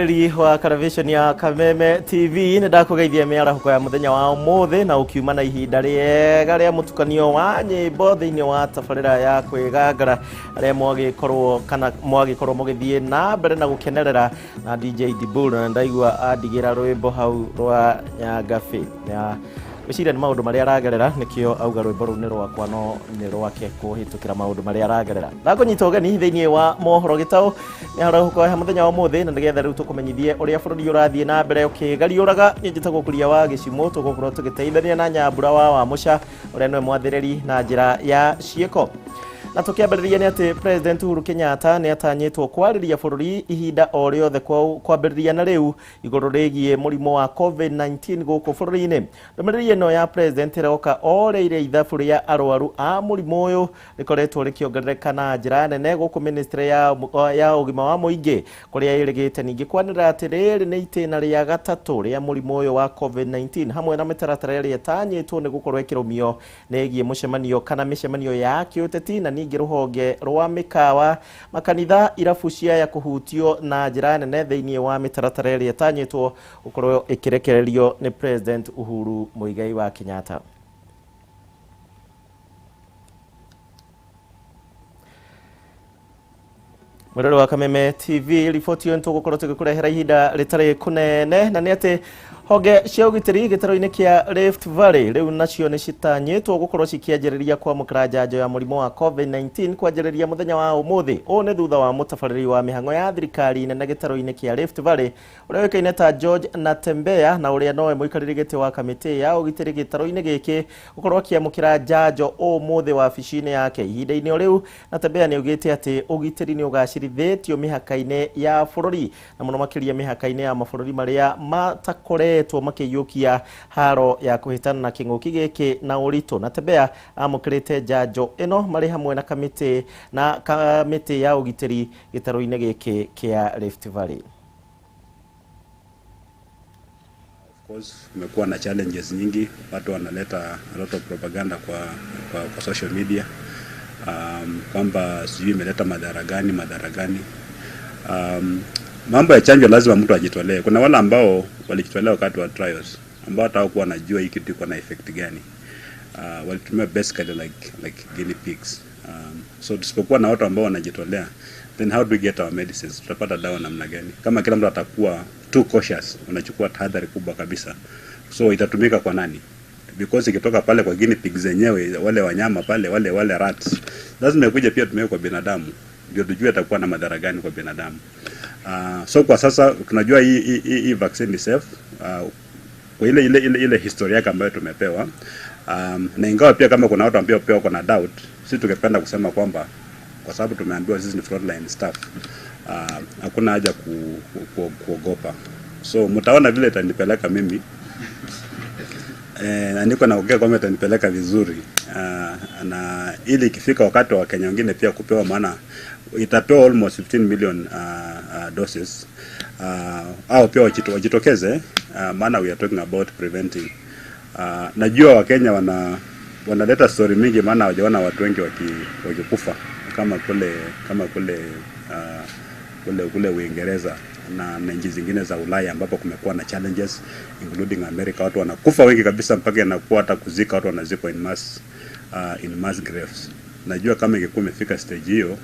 Mwĩroreri wa television ya Kameme TV ndakugeithia miarahuko ya muthenya wa umuthi na ukiuma na ihinda riega ria mutukanio wa nyimbo thiini wa tabarira ya kwigangara aria mwagikorwo mugithie na mbere na gukenerera na DJ Dibul na ndaigua andigira rwimbo hau rwa Nyangabe ya Wiciria ni maundu maria aragerera nikio auga rwimbo ru ni rwakwa no ni rwake kuhitukira maundu maria aragerera ndakunyita ugeni thiini wa mohoro gitau ni harahuko ya muthenya wa muthi na ndigetha riu tukumenyithie uria bururi urathie na mbere ukigariuraga ni njitagwo Kuria wa Gichimu tugukorwo tugiteithania na Nyambura wa Musha uria niwe mwathiriri na njira ya cieko. Na tukiambiriria ni ati President Uhuru Kenyatta ni atanyitwo kwariria bururi ihinda o riothe kwambiriria na riu iguru rigie murimo wa COVID-19 guku bururi-ini. Ndumiriri no ya President roka oreire ithabu ria arwaru a murimo uyu rikoretwo rikiongerereka na njira nene guku ministry ya ugima wa muingi kuria irigite ningi kwanira ati riri ni itena ria gatatu ria murimo uyu wa COVID-19 hamwe na mitaratara ria tanyitwo ni gukorwo ikirumio negie mucemanio kana micemanio ya kiuteti na ningi ruhonge rwa mikawa makanitha irabu cia ya kuhutio na njira nene thiini wa mitaratara ria tanyitwo gukorwo ikirekererio ni President Uhuru Muigai wa Kenyatta. Mwiroreri wa Kameme TV riboti yo ntugukorwo tugikurehera ihinda ritari kunene na ni ati honge cia ugitiri gitaro-ini kia Rift Valley riu nacio ni citanyitwo gukorwo cikianjiriria kwamukira njanjo ya murimo wa COVID-19 kwanjiriria muthenya wa umuthi. O ni thutha wa mutabariri wa mihango ya thirikari nene gitaro-ini kia Rift Valley uria wikaine ta George Natembea na uria nowe muikariri giti wa kamiti ya ugitiri gitaro-ini giki gukorwo kiamukira njanjo umuthi wa wabici-ini yake. Ihinda-ini o riu Natembea ni ugite ati ugitiri ni ugacirithitio mihaka-ini ya bururi na muno makiria mihaka-ini ya mabururi maria matakore makiyukia haro ya kuhitana na kinguki giki na urito. Natembea amukirite njanjo ino mari hamwe na kamiti ya ugitiri gitaro-ini giki kia Rift Valley. Of course kumekuwa na challenges nyingi, watu wanaleta a lot of propaganda kwa social media kwamba sijui imeleta madhara gani. Mambo ya chanjo lazima mtu ajitolee. Kuna wale ambao walijitolea wakati wa trials ambao hatakuwa wanajua hii kitu iko na effect gani. Walitumia basically like guinea pigs. So tusipokuwa na watu ambao wanajitolea, then how do we get our medicines? Tutapata dawa namna gani? Kama kila mtu atakuwa too cautious, unachukua tahadhari kubwa kabisa. So itatumika kwa nani? Because ikitoka pale kwa guinea pigs zenyewe, wale wanyama pale, wale rats, lazima ikuje pia tumie kwa binadamu. Ndio tujue atakuwa na madhara gani kwa binadamu. So kwa sasa tunajua hii vaccine ni safe kwa ile historia yake ambayo tumepewa, na ingawa pia kama kuna watu ambao pia wako na doubt, sisi tungependa kusema kwamba kwa sababu tumeambiwa sisi ni frontline staff, hakuna haja kuogopa. So mtaona vile itanipeleka mimi na niko naongea kwamba itanipeleka vizuri, na ili ikifika wakati wa Kenya wengine pia kupewa, maana itapewa almost 15 million doses, au pia wajitokeze, maana we are talking about preventing. Najua Wakenya wanaleta story mingi, maana hawajaona watu wengi wakikufa kama kule Uingereza na nchi zingine za Ulaya ambapo kumekuwa na challenges including America. Watu wanakufa wengi kabisa mpaka inakuwa hata kuzika watu wanazikwa in mass graves. Najua kama ingekuwa imefika stage hiyo,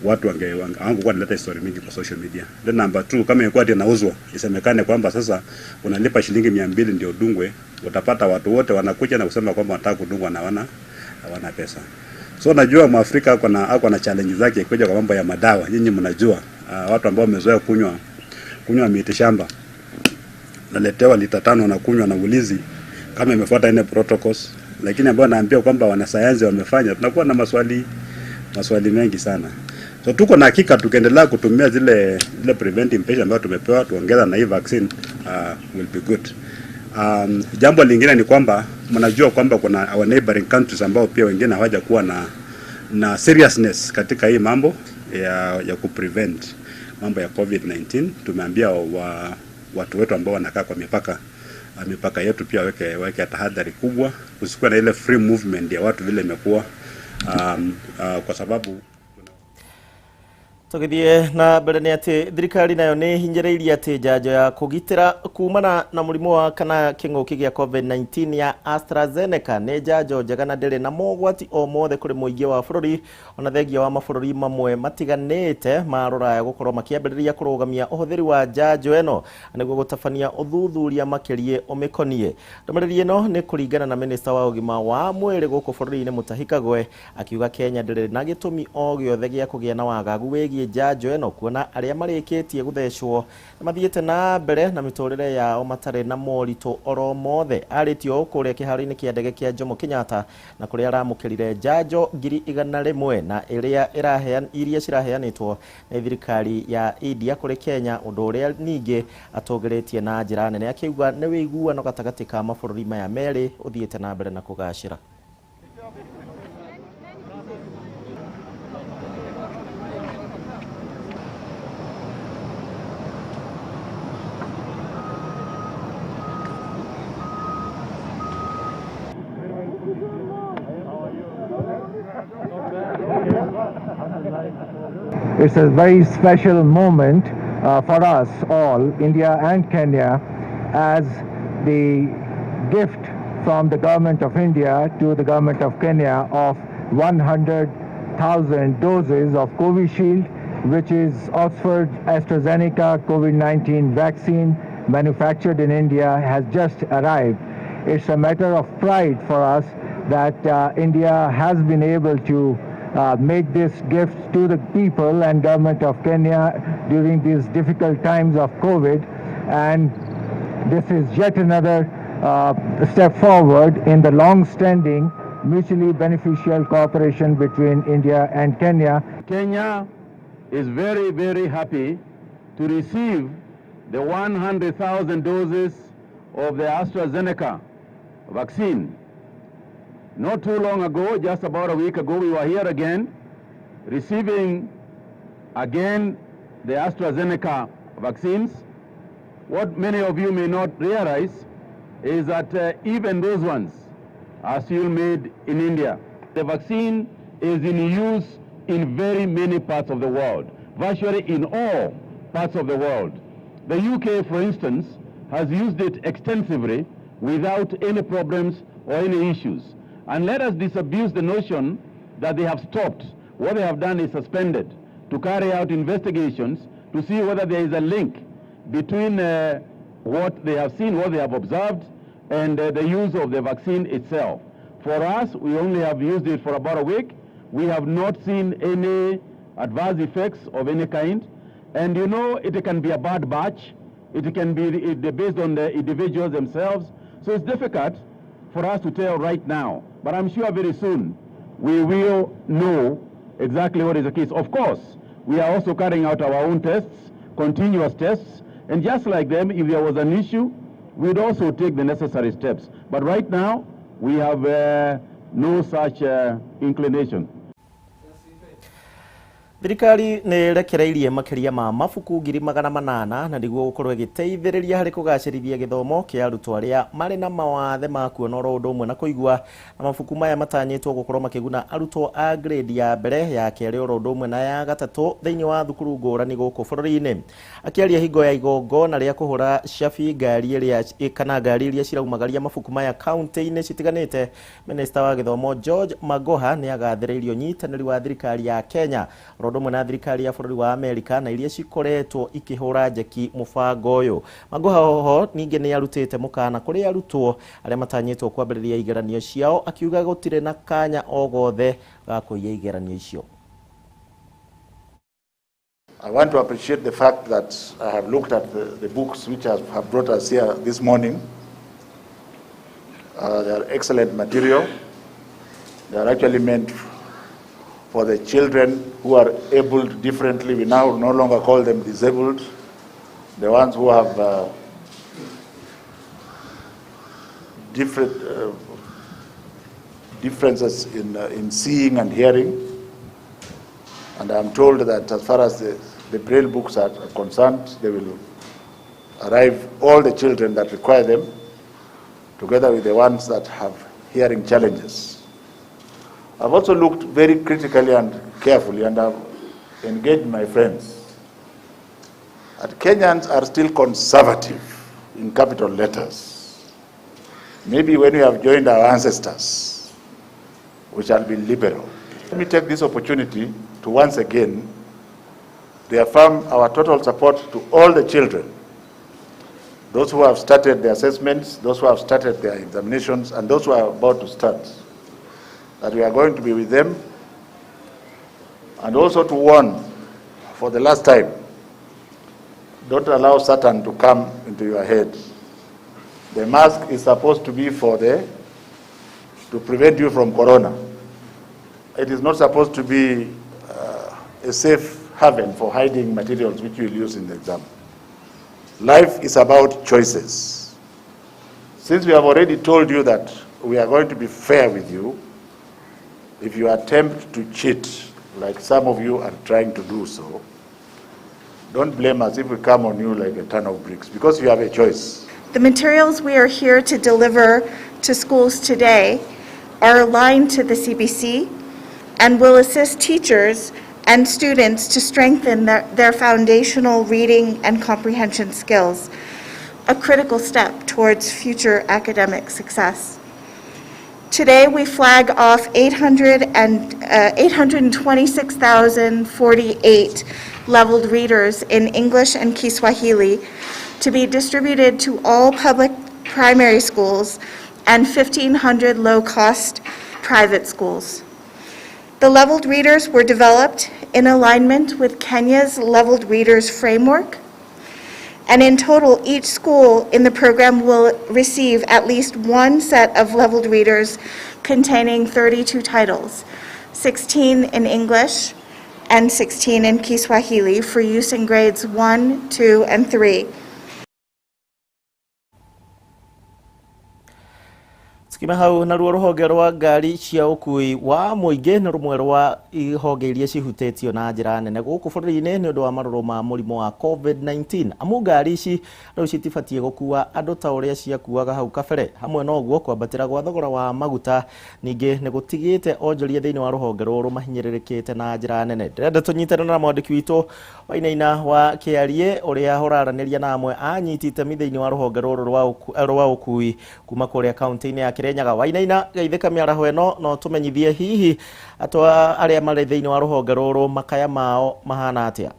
watu wangekuwa wanaleta story mingi kwa social media. Then number 2, kama ingekuwa inauzwa, isemekane kwamba sasa unalipa shilingi 200 ndio dungwe, utapata watu wote wanakuja na kusema kwamba wanataka kudungwa na hawana pesa. So najua Mwafrika ako na challenge zake kuja kwa mambo ya madawa. Nyinyi mnajua watu ambao wamezoea kunywa miti shamba, naletewa lita 5 na kunywa na ulizi kama imefuata ile protocols, lakini ambao naambia kwamba wanasayansi wamefanya, tunakuwa na maswali mengi sana. So tuko na hakika tukiendelea kutumia zile preventive measures ambazo tumepewa, tuongeza na hii vaccine, will be good. Jambo lingine ni kwamba mnajua kwamba kuna our neighboring countries ambao pia wengine hawaja kuwa na seriousness katika hii mambo ya kuprevent mambo ya COVID-19. Tumeambia watu wetu ambao wanakaa kwa mipaka yetu pia weke tahadhari kubwa, kusikuwa na ile free movement ya watu vile imekuwa, kwa sababu Tugithie na mbere ni ati thirikari nayo ni hinyireirie ati njanjo ya kugitira kumana na murimu wa kana king'uki gia COVID-19 ya AstraZeneca ni njanjo njega na ndiri na mogwati o mothe kuri muingi wa bururi ona thengia wa mabũrũri mamwe matiganite ma Rũraya gukorwo makiambĩrĩria kũrũgamia ũhũthĩri wa njanjo ĩno nĩguo gũtabania ũthuthuria makĩrie ũmĩkonie. Ndũmĩrĩri ĩno nĩ kũringana na minista wa ũgima wa mwĩrĩ gũkũ bũrũri-inĩ Mutahi Kagwe akiuga Kenya ndĩrĩ na gĩtũmi o gĩothe gĩa kũgĩa na wagagu wĩgiĩ njanjo ĩno kuona arĩa marĩkĩtie gũthecwo mathiĩte na mbere na mĩtũrĩre yao matarĩ na moritũ oro mothe. Arĩtio kũrĩa kĩharo-inĩ kĩa ndege kĩa Jomo Kenyatta na kũrĩa aramũkĩrire njanjo 100,000 na iria ciraheanĩtwo nĩ thirikari ya India kũrĩ Kenya, ũndũ ũrĩa ningĩ atũgĩrĩtie na njĩra nene akiuga nĩ wĩiguano gatagatĩ ka mabũrũri maya merĩ ũthiĩte na mbere na kũgacĩra. It's a very special moment for us all, India and Kenya, as the gift from the government of India to the government of Kenya of 100,000 doses of Covishield, which is Oxford AstraZeneca COVID-19 vaccine manufactured in India, has just arrived. It's a matter of pride for us that India has been able to make this gift to the people and government of Kenya during these difficult times of COVID, and this is yet another step forward in the long-standing mutually beneficial cooperation between India and Kenya. Kenya is very, very happy to receive the 100,000 doses of the AstraZeneca vaccine. Not too long ago, just about a week ago, we were here again, receiving again the AstraZeneca vaccines. What many of you may not realize is that even those ones are still made in India. The vaccine is in use in very many parts of the world, virtually in all parts of the world. The UK, for instance, has used it extensively without any problems or any issues. And let us disabuse the notion that they have stopped. What they have done is suspended to carry out investigations to see whether there is a link between what they have seen, what they have observed, and the use of the vaccine itself. For us, we only have used it for about a week. We have not seen any adverse effects of any kind. And you know, it can be a bad batch. It can be based on the individuals themselves. So it's difficult for us to tell right now. But I'm sure very soon we will know exactly what is the case. Of course, we are also carrying out our own tests, continuous tests, and just like them, if there was an issue, we'd also take the necessary steps. But right now, we have no such inclination. Thirikari nĩ rekereirie makĩria ma mabuku 800,000 na nĩguo gũkorwo ĩgĩteithĩrĩria harĩ kũgacĩrithia gĩthomo kĩa arutwo arĩa marĩ na mawathe ma kuona oro ũndũ ũmwe na kũigua, na mabuku maya matanyĩtwo gũkorwo makĩguna arutwo a grade ya mbere, ya kerĩ oro ũndũ ũmwe na ya gatatũ thĩinĩ wa thukuru ngũrani gũkũ bũrũri-inĩ. Akĩaria hingo ya igongona rĩa kũhũra cabi ngari iria ciraumagaria mabuku maya kaunti-inĩ citiganĩte, minista wa gĩthomo George Magoha nĩ agathĩrĩirio nyitanĩri wa thirikari ya Kenya ũndũ na thirikari ya bũrũri wa Amerika na iria cikoretwo ikĩhũra njeki mũbango ũyũ. Magoha oho ningĩ nĩ arutĩte mũkana kũrĩ arutwo arĩa matanyĩtwo kwambĩrĩria igeranio ciao, akiuga gũtirĩ na kanya o gothe ga kũiya igeranio icio. I want to appreciate the fact that I have looked at the books which have brought us here this morning. They are excellent material. They are actually meant for the children who are abled differently. We now no longer call them disabled. The ones who have differences in seeing and hearing. And I'm told that as far as the Braille books are concerned, they will arrive all the children that require them, together with the ones that have hearing challenges. I've also looked very critically and carefully, and I've engage my friends that Kenyans are still conservative in capital letters. Maybe when we have joined our ancestors, we shall be liberal. Let me take this opportunity to once again reaffirm our total support to all the children, those who have started their assessments, those who have started their examinations, and those who are about to start, that we are going to be with them, and also to warn for the last time, don't allow Satan to come into your head. The mask is supposed to be to prevent you from corona. It is not supposed to be a safe haven for hiding materials which you will use in the exam. Life is about choices. Since we have already told you that we are going to be fair with you, if you attempt to cheat, like some of you are trying to do so, don't blame us if we come on you like a ton of bricks, because you have a choice. The materials we are here to deliver to schools today are aligned to the CBC and will assist teachers and students to strengthen their foundational reading and comprehension skills, a critical step towards future academic success. Today we flag off 826,048 leveled readers in English and Kiswahili to be distributed to all public primary schools and 1,500 low-cost private schools. The leveled readers were developed in alignment with Kenya's leveled readers framework, and in total, each school in the program will receive at least one set of leveled readers containing 32 titles, 16 in English and 16 in Kiswahili for use in grades 1, 2, and 3. Kima hau naruo ruhonge rwa ngari cia ukui wa muingi ni rumwe rwa ihonge iria cihutetio na njira nene guku bũrũri-inĩ nĩ ũndũ wa marũrũ ma mũrimũ wa COVID-19. Amu ngari ici rĩu citibatie gũkua andũ ta ũrĩa ciakuaga hau kabere. Hamwe na ũguo kwambatĩra gwa thogora wa maguta ningĩ nĩ gũtigĩte onjoria thĩinĩ wa rũhonge rũrũ mahinyĩrĩrĩkĩte na njĩra nene. Ndĩrenda tũnyitane na mwandĩki witũ Wainaina wa Kĩarie ũrĩa ũraranĩria na amwe anyiti itemi thĩinĩ wa rũhonge rũrũ rwa ũkui kuma kũrĩa kaunti-inĩ ya Kirinyaga. Wainaina geithĩka mĩaraho ĩno no tũmenyithie hihi atwa arĩa marĩ thĩinĩ wa rũhonge rũrũ makaya mao mahana atĩa.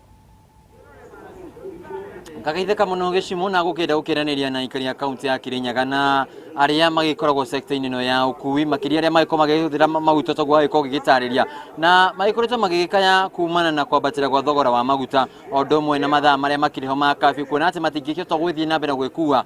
Kagaithĩka mũno Gichimu na gũkĩenda gũkĩranĩria na aikari a kaunti ya Kirinyaga na arĩa magĩkoragwo sector-inĩ ĩno ya ũkui makĩria arĩa magĩkoragwo magĩhũthĩra maguta toguo agĩkorwo gĩgĩtarĩria na magĩkoretwo magĩgĩkaya kumana na kwambatĩra gwa thogora wa maguta o ũndũ ũmwe na mathaa marĩa makĩrĩho ma kabiũ kuona atĩ matingĩkĩhota gũgĩthiĩ na mbere gwĩkua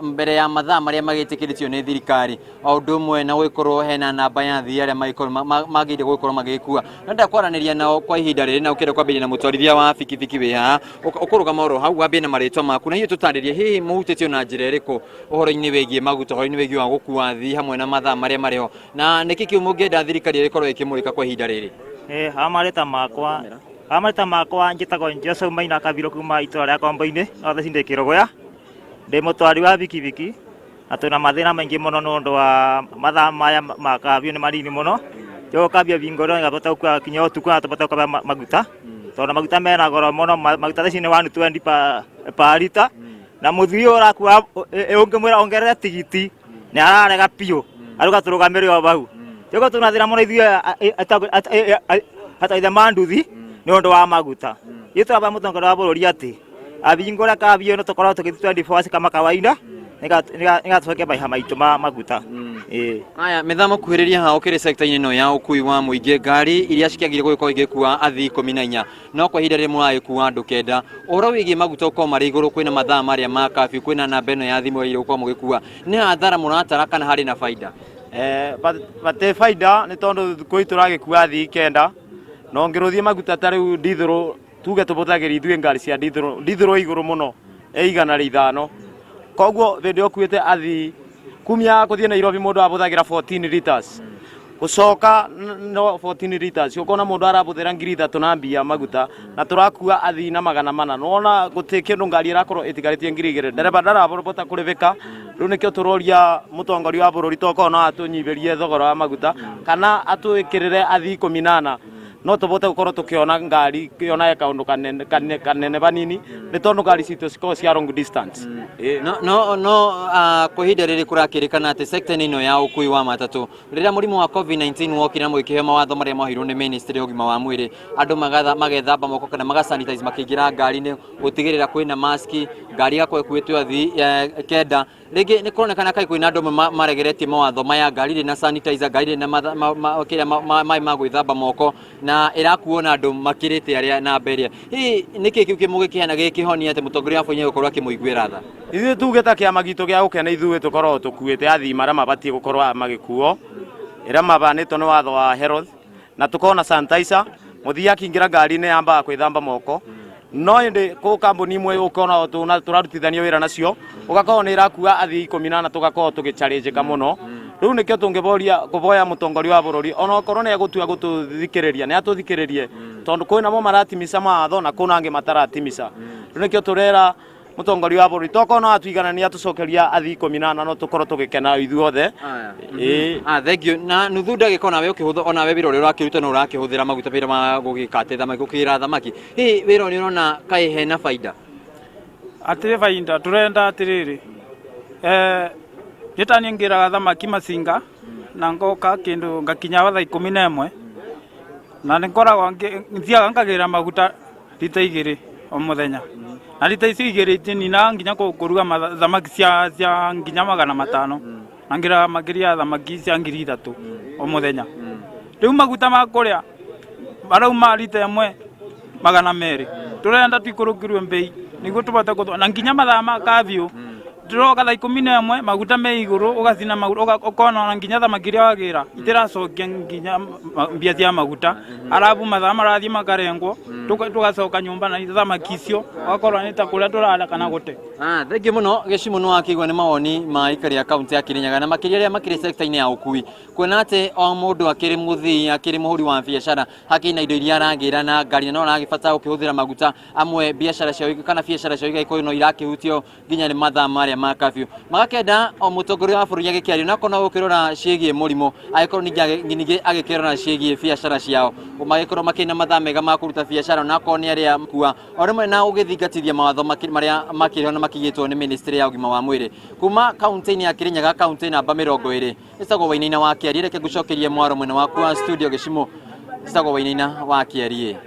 mbere ya mathaa marĩa magĩtĩkĩrĩtio nĩ thirikari o ũndũ ũmwe na gũgĩkorwo hena namba ya athii arĩa magĩrĩire gũgĩkorwo magĩgĩkua. Nĩndenda kwaranĩria nao kwa ihinda rĩrĩ na ũkĩenda kwambĩrĩria na mũtwarithia wa bikibiki wĩ haha ũkũrũgama oro hau wambie na marĩtwa maku na hihi tũtarĩrie hihi mũhutĩtio na njĩra ĩrĩkũ ũhoro-inĩ wĩgiĩ maguta ũhoro-inĩ wĩgiĩ wa gũkua athii hamwe na mathaa marĩa marĩho na nĩkĩ kĩu mũngĩenda thirikari ĩrĩkorwo ĩkĩmũrĩka kwa ihinda rĩrĩ. Hamarĩta makwa njĩtagwo Joseph Maina Kabiro kuma itũra rĩa Kombo-inĩ othe cindĩ Kĩrogoya ndĩ mũtwari wa bikibiki na twĩna mathĩna maingĩ mũno nĩ ũndũ wa mathaa maya ma kabiũ nĩ manini mũno tũgũkambia bingo rĩo ngabata gũkua kinya ũtukũ na tũbata gũkambia maguta tondũ maguta mena goro mũno maguta thaici nĩ 120 per liter na mũthii ũrakua ũngĩmwĩra ongerere tigiti nĩ ararega piũ aruga tũrũgamĩre o bau tũko tunathĩra mũno ithuĩ ataithe manduthi nĩ ũndũ wa maguta itũraba mũtongoria wa bũrũri atĩ abingũra kabiũ ĩno tũkorwo tũgĩthiĩ 24 hours kama kawaida nĩgatũcokia maiha maitũ ma maguta. Aya mĩthamo kuhĩrĩria haha ũkĩrĩ sector-inĩ ĩno ya ũkui wa mũingĩ ngari iria cikĩagĩrĩire gũgĩkorwo igĩkua athii 14 no kwa ihinda rĩrĩ mũragĩkua andũ 9 ũhoro wĩgiĩ maguta ũkorwo marĩ igũrũ kwĩna mathaa marĩa ma kabiũ kwĩna namba ĩno ya thimũ ĩrĩa gũkorwo mũgĩkua nĩ hathara mũratara kana harĩ na baida? Bate baida nĩ tondũ thikũ ici tũragĩkua athii 9 no ngĩrũthie maguta ta rĩu ndithũrũ tuge tũbũthagĩra ithuĩ ngari cia ndithũrũ igũrũ mũno 105 koguo hĩndĩ ũkuĩte athii kumia gũthiĩ Nairobi mũndũ abũthagĩra 14 liters gũcoka no 14 liters ũkona mũndũ arabũthĩra 3,000 na mbia maguta na tũrakua athii na 400 nona gũtirĩ kĩndũ ngari ĩrakorwo ĩtigarĩtie 2,000 ndereba ndarabota kũrĩbĩka rĩu nĩkĩo tũroria mũtongoria wa bũrũri tokorwo no atũnyibĩrie thogora wa maguta kana atwĩkĩrĩre athii 18 no tubote gukorwo tukiona ngari kiona kaundu kanene banini ni tondu ngari citu ciko cia long distance. No kuhinda riri kurakirikana ati sector ino ya ukui wa matatu rira murimu wa COVID-19 wokira mwikiheo mawatho maria mahirwo ni ministry ogima wa mwiri andu magethamba moko kana magasanitize makingira ngari ni gutigirira kwina mask ngari yakwe kwitwa thi kenda rigi ni kuronekana kai kwina andu maregeretie mawatho maya ngari na sanitizer ngari na mai magwithamba moko na irakuona andu makirite aria na mberia hi niki kiu kimugikihana gikihonia ati mutongoria afonye gukorwa kimuiguira tha ithu tugeta kiama gitu gia gukena ithuĩ tukorwo tukuite athii maria mabatie gukorwo magikuo ira mabanitwo ni watho wa health na tukona sanitizer muthia kingira ngari ni yamba kwithamba moko no indi ko kambuni imwe ukona turarutithania wira nacio ugakorwo ni irakua athii 14 tugakorwo tugichallenge muno riu nikio tungiboria kuboya mutongoria wa bururi ona okorwo ni egutua gututhikiriria ni atuthikiririe tondu kwina mo maratimisa mawatho na kuna angi mataratimisa riu nikio turera mutongoria wa bururi tokona atuiganania tucokeria athii 14 no tukorwo tugikena ithuothe thank you na nuthu ndagika nawe ukihutha ona we wira uria ukiruta no urakihuthira maguta wira ma gugikate thamaki gukira thamaki wira uria urona kai hena faida atire faida turenda atiriri nitani ngira thamaki masinga na ngoka kindu ngakinya watha 11 na nikoragwo ngiaga ngagira maguta lita 2 o muthenya na lita ici 2 nina nginya kuruga thamaki cia nginya 500 na ngira makiria thamaki cia 3,000 o muthenya riu maguta ma kuria barauma lita 1 200 turenda twikurukirwe mbei niguo tubate kuthwa na nginya mathaa ma kavio turoka thaa 11 maguta me iguru ugathina maguta ukona nginya thamaki ria wagira itiracokia nginya mbia cia maguta arabu mathaa marathie makarengwo tugacoka nyumba na thamaki icio ugakorwo ni ta kuria turara kana gute thengi muno Gichimu no akigwa ni mawoni ma ikari account ya Kirinyaga na makiria ria makiri sector ine ya ukui kwena ate o mundu akiri muthii akiri muhuri wa biashara hakina indo iria aragira na ngari no aragibata ukihuthira maguta amwe biashara cio kana biashara cio igaiko no irakihutio nginya ni mathaa maria ma kafyu magakenda o mutongoria wa bururi agikiario na kona ukirora ciigie murimo agikoro ningi agikirora ciigie biashara ciao magikorwo makina mathaa mega ma kuruta biashara na koni aria mkua oremwe na ugithingatithia mawatho maria makirwo na makigitwo ni ministry ya ugima wa mwiri kuma county ya Kirinyaga county namba 20 isagwo wainaina wa Kiari reke gucokerie mwaro mwena waku wa studio Gichimu isagwo wainaina wa Kiari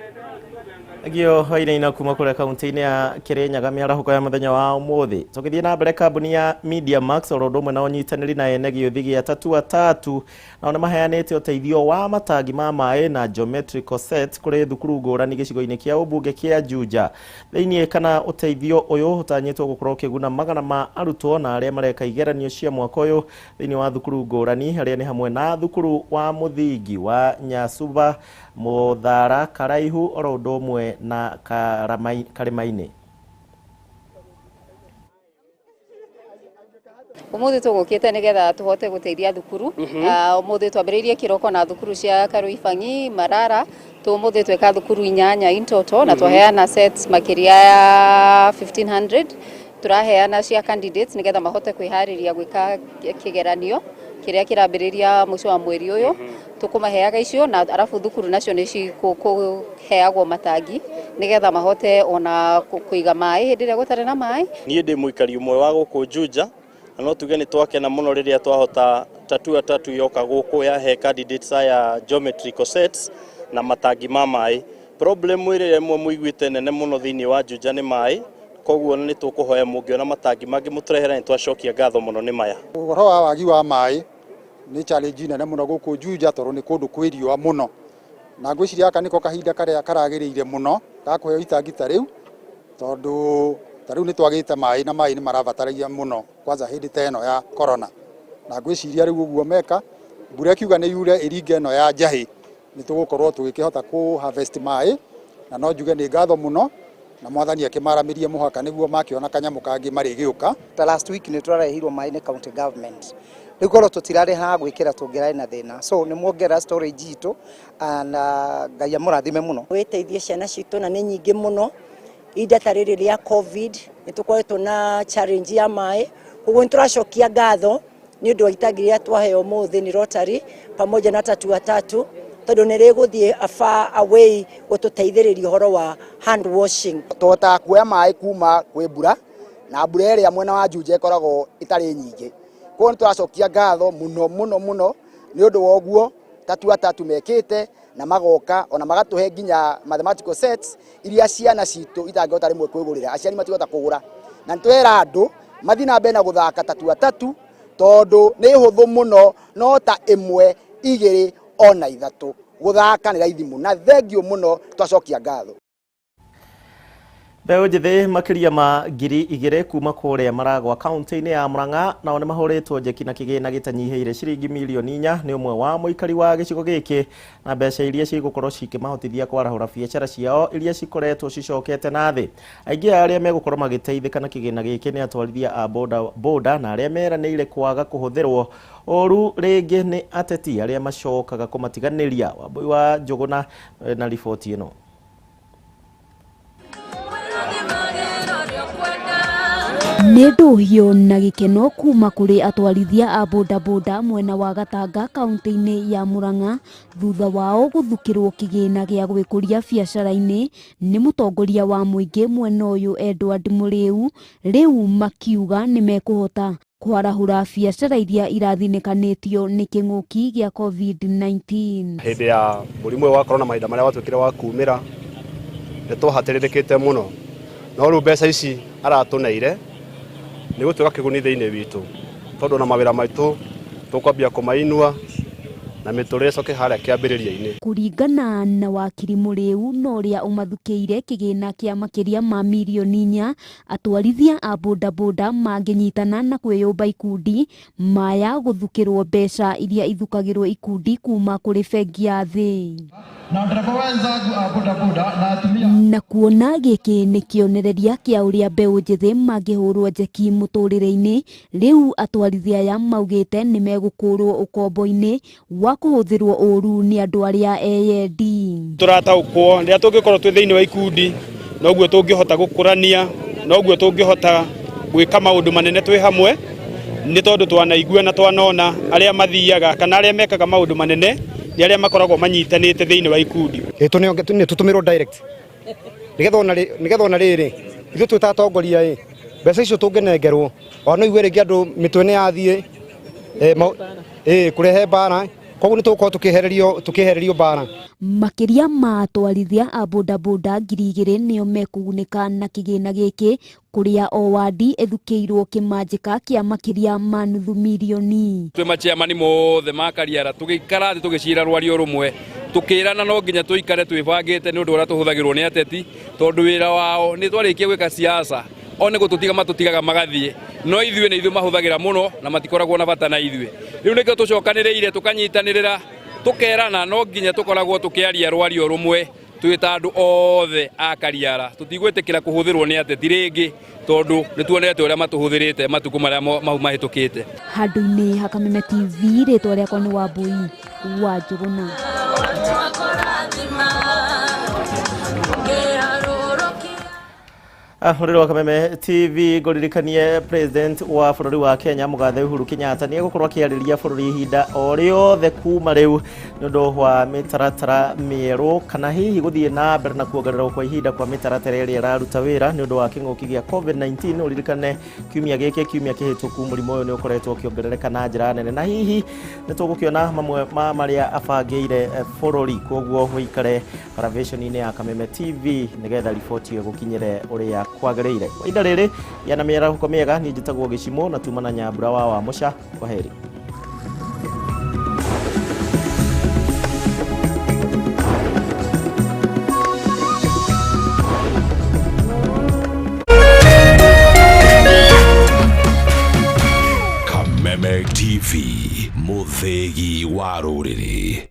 Agio wainaina kuma kule kaunti-ini ya Kirinyaga miarahuko ya muthenya wa umuthi tukithie na mbere kambuni ya Media Max orodomwe na unyitaniri na ene gĩuthi gĩa tatu na maheanĩte ũteithio wa matangi ma maĩ na geometrical set kũrĩ thukuru ngũrani gĩcigo-inĩ kĩa ũmbunge kĩa Juja thĩinĩ kana ũteithio ũyũ ũtanyĩtwo gũkorwo ũkĩguna magana ma arutwo na arĩa mareka igeranio cia mwaka ũyũ thĩinĩ wa thukuru ngũrani arĩa nĩ hamwe na thukuru wa mũthingi wa Nyasuba Muthara Karaihu orodomwe na Karemaini umuthi tugukite nigetha tuhote guteithia thukuru umuthi twambiriirie kiroko na thukuru cia Karuifangi Marara umuthi tweka thukuru 8 in total na twaheana sets makiria ya 1500 turaheana cia candidates nigetha mahote kwihariria gwika kigeranio kiria kirambiriria muico wa mweri uyu tukumaheaga icio na arafu thukuru nacio ni cikuheagwo matangi nigetha mahote ona kuiga mai hindi ria gutare na mai nie ndi muikari umwe wa guku Juja no tuge ni twakena muno riria twahota tatu yoka guku ya he candidates ya geometrical sets na matangi ma mai problem ire imwe muiguite nene muno thini wa Juja ni mai koguo ni tukuhoya mungiona matangi mangi muturehera ni twacokia ngatho muno ni maya uhoro wa wagi wa mai ni challenge nene muno guku Juja toro ni kundu kwiriwa muno na ngwiciria aka niko kahinda karia karagiriire muno gakuheo itangi ta riu tondu tariu ni twagite mai na mai ni marabataragia muno kwanza hindi teno ya corona na ngwiciria riu uguo meka mbura kiuga ni yure iringe no ya njahi ni tugukorwo tugikihota ku harvest mai na no njuge ni ngatho muno na mwathani akimaramirie muhaka niguo makiona kanyamu kangi mari giuka ta last week ni twarehirwo mai ni county government rigoro tutirare ha gwikira tungirae na thina so ni muongera storage itu na ngai amurathime muno weteithie ciana citu na ni nyingi muno ida tariri ria covid ni tukoretwo na challenge ya mai koguo turacokia ngatho ni undu wa itangi ria twaheo muthi ni Rotary pamoja na tatu tondu nä rä gå thiä far away gå tå teithä horo wa hand washing. Tũhotaga kuoya maĩ kuma kwĩ mbura na mbura ĩrĩa mwena wa Juja ĩkoragwo ĩtarĩ nyingĩ. Koguo nĩ tũracokia ngatho mũno mũno mũno nĩ ũndũ wa ũguo tatu mekĩte na magoka ona magatũhe nginya mathematical sets iria ciana citũ itangĩhota rĩmwe kwĩgũrĩra, aciari matigota kũgũra. Na nĩ twera andũ mathiĩ na mbere na gũthaka tatu tondũ nĩ hũthũ mũno, no ta ĩmwe igĩrĩ ona ithatũ gũthaka nĩ raithi mũno, na thengiũ mũno, twacokia ngatho. Mbeũ njĩthĩ makĩria ma 2,000 kuma kũrĩa Maragwa kaunti-inĩ ya Murang'a nao nĩ mahũrĩtwo njeki na kĩgĩna gĩtanyihĩire ciringi milioni 4 nĩ ũmwe wa mũikari wa gĩcigo gĩkĩ na mbeca iria cigũkorwo cikĩmahotithia kwarahũra biacara ciao iria cikoretwo cicokete na thĩ. Aingĩ arĩa megũkorwo magĩteithĩka na kĩgĩna gĩkĩ nĩ atwarithia a boda na arĩa meranĩire kwaga kũhũthĩrwo ũru rĩngĩ nĩ ateti arĩa macokaga kũmatiganĩria. Wambui wa Njũgũna na riboti ĩno. Nĩ ndũhiũ na gĩkeno kuma kũrĩ atwarithia a bodaboda mwena wa Gatanga kaunti-inĩ ya Murang'a thutha wao gũthukĩrwo kĩgĩna gĩa gwĩkũria biacara-inĩ nĩ mũtongoria wa mũingĩ mwena ũyũ Edward Mũrĩu, rĩu makiuga nĩ mekũhota kwarahũra biacara iria irathinĩkanĩtio nĩ kĩng'ũki gĩa COVID-19. Hĩndĩ ya mũrimũ wa corona mahinda marĩa watuĩkire wa kumĩra nĩ twahatĩrĩrĩkĩte mũno, no rĩu mbeca ici aratũneire nĩ gũtuĩka kĩguni thĩinĩ witũ tondũ na mawĩra maitũ tũkwambia kũmainua na mĩtũrĩre ĩcoke harĩa kĩambĩrĩria-inĩ. Kũringana na wakiri Mũrĩu na ũrĩa ũmathukĩire kĩgĩna kĩa makĩria ma milioni 4, atwarithia a bodaboda mangĩnyitana na kwĩyũmba ikundi maya gũthukĩrwo mbeca iria ithukagĩrwo ikundi kuma kũrĩ bengi ya thĩ. Na kuona gĩkĩ nĩ kĩonereria kĩa ũrĩa mbeũ njĩthĩ mangĩhũrwo njeki mũtũrĩre-inĩ, rĩu atwarithia aya maugĩte nĩ megũkũrwo ũkombo-inĩ wa kũhũthĩrwo ũru nĩ andũ arĩa eyendi. Tũrataũkwo rĩrĩa tũngĩkorwo twĩ thĩinĩ wa ikundi noguo tũngĩhota gũkũrania, noguo tũngĩhota gwĩka maũndũ manene twĩ hamwe, nĩ tondũ twanaigua na twanona arĩa mathiaga kana arĩa mekaga maũndũ manene nĩ arĩa makoragwo manyitanĩte thĩinĩ wa ikundi. Nĩ tũtũmĩrwo direct nĩgetha ona rĩrĩ ithuĩ twĩ ta atongoria mbeca icio tũngĩnengerwo ona igue rĩngĩ andũ mĩtwe nĩ yathiĩ kũrehe mbara, koguo nĩ tũgũkorwo tũkĩehererio mbara. Makĩria ma atwarithia a bodaboda 2,000 nĩo mekũgunĩka na kĩgĩna gĩkĩ, kũrĩa o wadi ethukĩirwo kĩmanjĩka kĩa makĩria ma nuthu milioni. Twĩ maciamani mothe ma Kariara tũgĩikara thĩ tũgĩcira rwario rũmwe tũkĩrana no nginya tũikare twĩbangĩte nĩ ũndũ ũrĩa tũhũthagĩrwo nĩ ateti, tondũ wĩra wao nĩ twarĩkia gwĩka siasa one gũtũtiga matũtigaga magathiĩ, no ithuĩ nĩ ithuĩ mahũthagĩra mũno na matikoragwo na bata na ithuĩ. Rĩu nĩkĩo tũcokanĩrĩire tũkanyitanĩrĩra tũkerana no nginya tũkoragwo tũkĩaria rwario rũmwe twĩ ta andũ othe a Kariara. Tũtigwĩtĩkĩra kũhũthĩrwo nĩ ateti rĩngĩ tondũ nĩ tuonete ũrĩa matũhũthĩrĩte matukũ marĩa mahĩtũkĩte. Handũ-inĩ ha Kameme TV, rĩtwa rĩakwa nĩ Wambui wa Njũgũna. Mũrĩro wa Kameme TV ngũririkanie president wa bũrũri wa Kenya Mũgathe Uhuru Kenyatta nĩ egũkorwo akĩarĩria bũrũri ihinda o rĩothe kuma rĩu nĩ ũndũ wa mĩtaratara mĩerũ kana hihi gũthiĩ na mbere na kuongererwo kwa ihinda kwa mĩtaratara ĩrĩa ĩraruta wĩra nĩ ũndũ wa kĩng'ũki gĩa COVID-19. Ũririkane kiumia gĩkĩ kiumia kĩhĩtũku mũrimũ ũyũ nĩ ũkoretwo ũkĩongerereka na njĩra nene, na hihi nĩ tũgũkĩona mamwe ma marĩa abangĩire bũrũri. Koguo wĩikare paravation-inĩ ya Kameme TV nĩgetha riboti ĩyo gũkinyĩre ũrĩa kwagĩrĩire. Kwa ihinda rĩrĩ yana mĩarahuko mĩega, niĩ njĩtagwo Gichimu na tuma na Nyambura wa Mũca. Kwaheri. Kameme TV, mũthĩgi wa rũrĩrĩ.